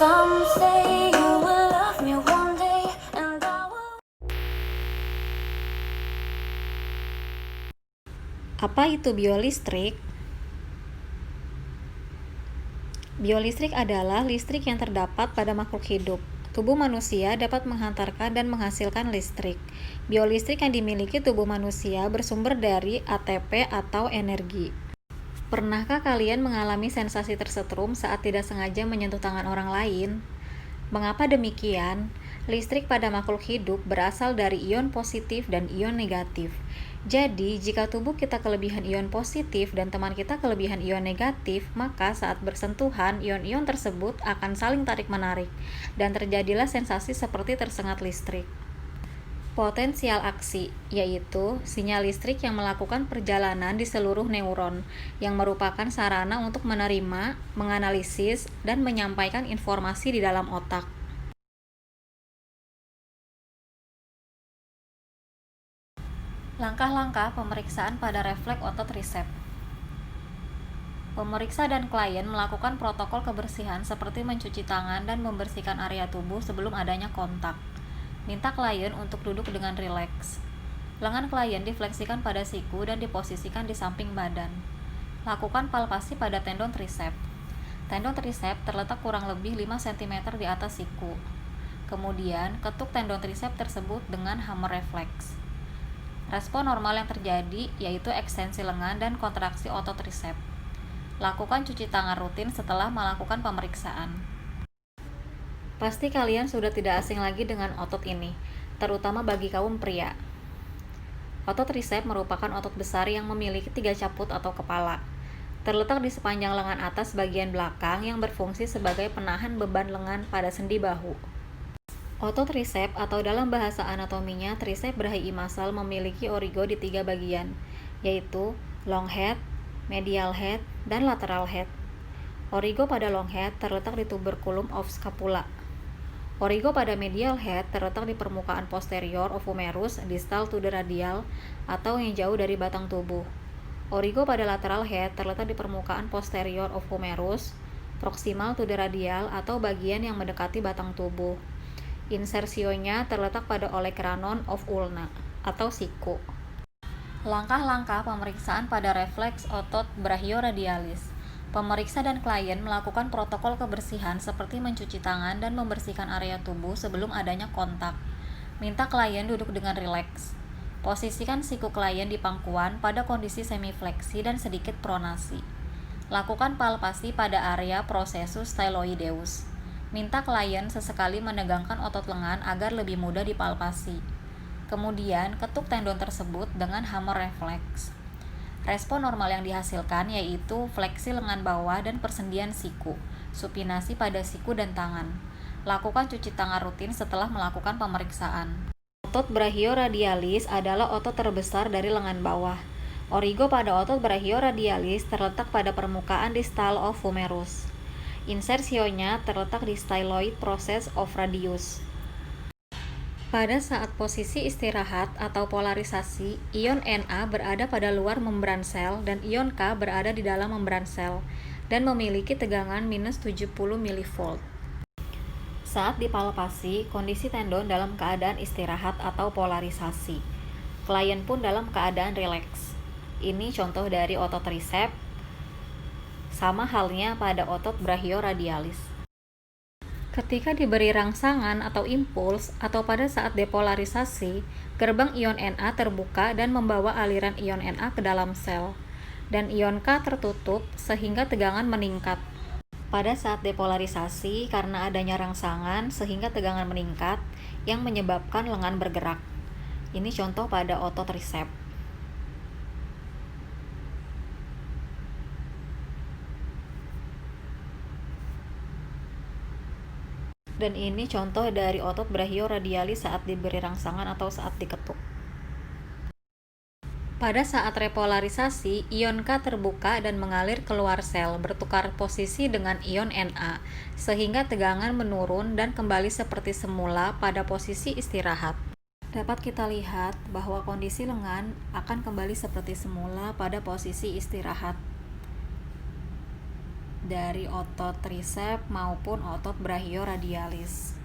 Some say you will love me one day, and I will. Apa itu biolistrik? Biolistrik adalah listrik yang terdapat pada makhluk hidup. Tubuh manusia dapat menghantarkan dan menghasilkan listrik. Biolistrik yang dimiliki tubuh manusia bersumber dari ATP atau energi. Pernahkah kalian mengalami sensasi tersetrum saat tidak sengaja menyentuh tangan orang lain? Mengapa demikian? Listrik pada makhluk hidup berasal dari ion positif dan ion negatif. Jadi, jika tubuh kita kelebihan ion positif dan teman kita kelebihan ion negatif, maka saat bersentuhan, ion-ion tersebut akan saling tarik-menarik, dan terjadilah sensasi seperti tersengat listrik. Potensial aksi, yaitu sinyal listrik yang melakukan perjalanan di seluruh neuron, yang merupakan sarana untuk menerima, menganalisis, dan menyampaikan informasi di dalam otak. Langkah-langkah pemeriksaan pada refleks otot triceps. Pemeriksa dan klien melakukan protokol kebersihan seperti mencuci tangan dan membersihkan area tubuh sebelum adanya kontak. Minta klien untuk duduk dengan rileks. Lengan klien difleksikan pada siku dan diposisikan di samping badan. Lakukan palpasi pada tendon triceps. Tendon triceps terletak kurang lebih 5 cm di atas siku. Kemudian, ketuk tendon triceps tersebut dengan hammer refleks. Respon normal yang terjadi yaitu ekstensi lengan dan kontraksi otot triceps. Lakukan cuci tangan rutin setelah melakukan pemeriksaan. Pasti kalian sudah tidak asing lagi dengan otot ini, terutama bagi kaum pria. Otot triceps merupakan otot besar yang memiliki 3 caput atau kepala. Terletak di sepanjang lengan atas bagian belakang yang berfungsi sebagai penahan beban lengan pada sendi bahu. Otot triceps atau dalam bahasa anatominya triceps brachii masal memiliki origo di 3 bagian, yaitu long head, medial head, dan lateral head. Origo pada long head terletak di tuberculum of scapula. Origo pada medial head terletak di permukaan posterior of humerus distal to the radial atau yang jauh dari batang tubuh. Origo pada lateral head terletak di permukaan posterior of humerus proximal to the radial atau bagian yang mendekati batang tubuh. Insersionya terletak pada olecranon of ulna atau siku. Langkah-langkah pemeriksaan pada refleks otot brachioradialis. Pemeriksa dan klien melakukan protokol kebersihan seperti mencuci tangan dan membersihkan area tubuh sebelum adanya kontak. Minta klien duduk dengan rileks. Posisikan siku klien di pangkuan pada kondisi semifleksi dan sedikit pronasi. Lakukan palpasi pada area processus styloideus. Minta klien sesekali menegangkan otot lengan agar lebih mudah dipalpasi. Kemudian, ketuk tendon tersebut dengan hammer refleks. Respon normal yang dihasilkan yaitu fleksi lengan bawah dan persendian siku, supinasi pada siku dan tangan. Lakukan cuci tangan rutin setelah melakukan pemeriksaan. Otot brachioradialis adalah otot terbesar dari lengan bawah. Origo pada otot brachioradialis terletak pada permukaan distal of humerus. Insersionya terletak di styloid process of radius. Pada saat posisi istirahat atau polarisasi, ion Na berada pada luar membran sel dan ion K berada di dalam membran sel dan memiliki tegangan minus 70 mV. Saat dipalpasi, kondisi tendon dalam keadaan istirahat atau polarisasi. Klien pun dalam keadaan rileks. Ini contoh dari otot triceps, sama halnya pada otot brachioradialis. Ketika diberi rangsangan atau impuls atau pada saat depolarisasi, gerbang ion Na terbuka dan membawa aliran ion Na ke dalam sel, dan ion K tertutup sehingga tegangan meningkat. Pada saat depolarisasi, karena adanya rangsangan sehingga tegangan meningkat yang menyebabkan lengan bergerak. Ini contoh pada otot triceps. Dan ini contoh dari otot brachioradialis saat diberi rangsangan atau saat diketuk. Pada saat repolarisasi, ion K terbuka dan mengalir keluar sel, bertukar posisi dengan ion Na, sehingga tegangan menurun dan kembali seperti semula pada posisi istirahat. Dapat kita lihat bahwa kondisi lengan akan kembali seperti semula pada posisi istirahat. dari otot tricep maupun otot brachioradialis.